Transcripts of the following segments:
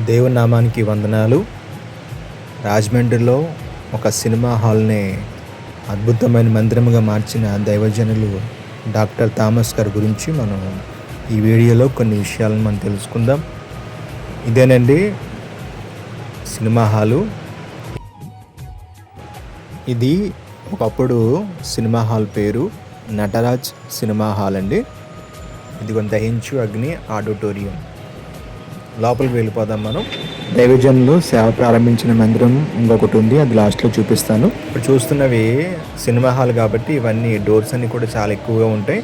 దేవుని నామానికి వందనాలు. రాజమండ్రిలో ఒక సినిమా హాల్ని అద్భుతమైన మందిరముగా మార్చిన దైవజనులు డాక్టర్ థామస్ గారి గురించి మనం ఈ వీడియోలో కొన్ని విషయాలను మనం తెలుసుకుందాం. ఇదేనండి సినిమా హాలు. ఇది ఒకప్పుడు సినిమా హాల్ పేరు నటరాజ్ సినిమా హాల్ అండి. ఇది కొంత దహించు అగ్ని ఆడిటోరియం. లోపలికి వెళ్ళిపోదాం మనం. దైవజనులు సేవ ప్రారంభించిన మందిరం ఇంకొకటి ఉంది, అది లాస్ట్లో చూపిస్తాను. ఇప్పుడు చూస్తున్నవి సినిమా హాల్ కాబట్టి ఇవన్నీ డోర్స్ అన్నీ కూడా చాలా ఎక్కువగా ఉంటాయి.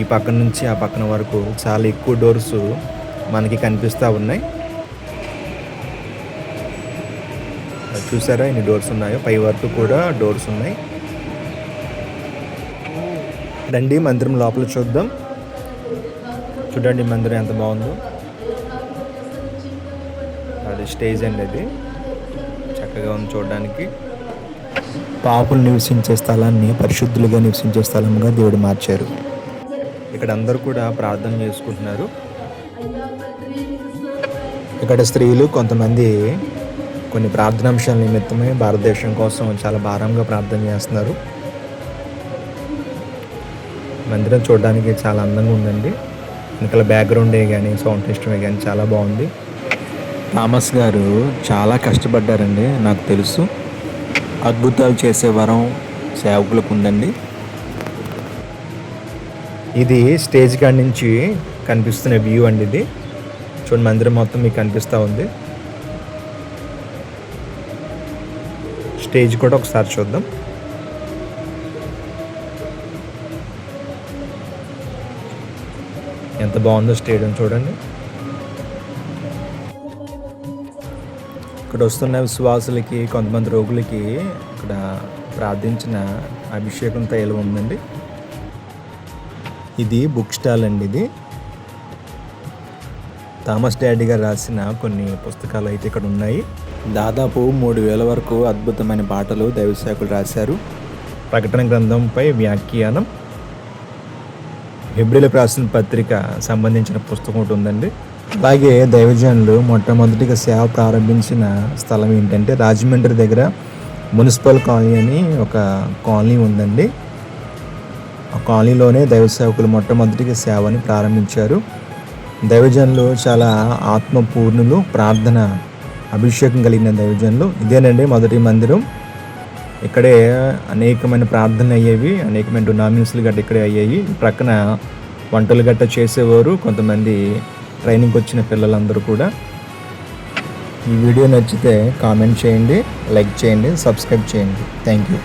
ఈ పక్కన నుంచి ఆ పక్కన వరకు చాలా ఎక్కువ డోర్స్ మనకి కనిపిస్తూ ఉన్నాయి. చూసారా ఎన్ని డోర్స్ ఉన్నాయో? పై వరకు కూడా డోర్స్ ఉన్నాయి. రండి మందిరం లోపల చూద్దాం. చూడండి మందిరం ఎంత బాగుందో. అది స్టేజ్ అండి, అది చక్కగా ఉంది చూడడానికి. పాపులు నివసించే స్థలాన్ని పరిశుద్ధులుగా నివసించే స్థలంగా దేవుడు మార్చారు. ఇక్కడ అందరూ కూడా ప్రార్థన చేసుకుంటున్నారు. ఇక్కడ స్త్రీలు కొంతమంది కొన్ని ప్రార్థనాంశాల నిమిత్తమై భారతదేశం కోసం చాలా భారంగా ప్రార్థన చేస్తున్నారు. మందిరం చూడడానికి చాలా అందంగా ఉందండి. వెనకాల బ్యాక్గ్రౌండే కానీ సౌండ్ సిస్టమే కానీ చాలా బాగుంది. థామస్ గారు చాలా కష్టపడ్డారండి, నాకు తెలుసు. అద్భుతాలు చేసే వరం సేవకులకు ఉందండి. ఇది స్టేజ్ కాడి నుంచి కనిపిస్తున్న వ్యూ అండి. ఇది చూడండి, మందిరం మొత్తం మీకు కనిపిస్తూ ఉంది. స్టేజ్ కూడా ఒకసారి చూద్దాం. ఎంత బాగుందో స్టేడియం చూడండి. ఇక్కడ వస్తున్న విశ్వాసులకి, కొంతమంది రోగులకి ఇక్కడ ప్రార్థించిన అభిషేకం తైలం ఉందండి. ఇది బుక్ స్టాల్ అండి. ఇది థామస్ డాడీ గారు రాసిన కొన్ని పుస్తకాలు అయితే ఇక్కడ ఉన్నాయి. దాదాపు 3000 వరకు అద్భుతమైన పాటలు దైవసేవకులు రాశారు. ప్రకటన గ్రంథంపై వ్యాఖ్యానం, హెబ్రీలకు రాసిన పత్రిక సంబంధించిన పుస్తకం ఒకటి ఉందండి. అలాగే దైవజనులు మొట్టమొదటిగా సేవ ప్రారంభించిన స్థలం ఏంటంటే రాజమండ్రి దగ్గర మున్సిపల్ కాలనీ అని ఒక కాలనీ ఉందండి. ఆ కాలనీలోనే దైవ సేవకులు మొట్టమొదటిగా సేవని ప్రారంభించారు. దైవజనులు చాలా ఆత్మపూర్ణులు, ప్రార్థన అభిషేకం కలిగిన దైవజనులు. ఇదేనండి మొదటి మందిరం. ఇక్కడే అనేకమైన ప్రార్థనలు అయ్యేవి, అనేకమైన డినామినేషన్లు గట్ట ఇక్కడే అయ్యాయి. ప్రక్కన వంటలు గట్ట చేసేవారు కొంతమంది ట్రైనింగ్కి వచ్చిన పిల్లలందరూ కూడా. ఈ వీడియో నచ్చితే కామెంట్ చేయండి, లైక్ చేయండి, సబ్స్క్రైబ్ చేయండి. Thank you.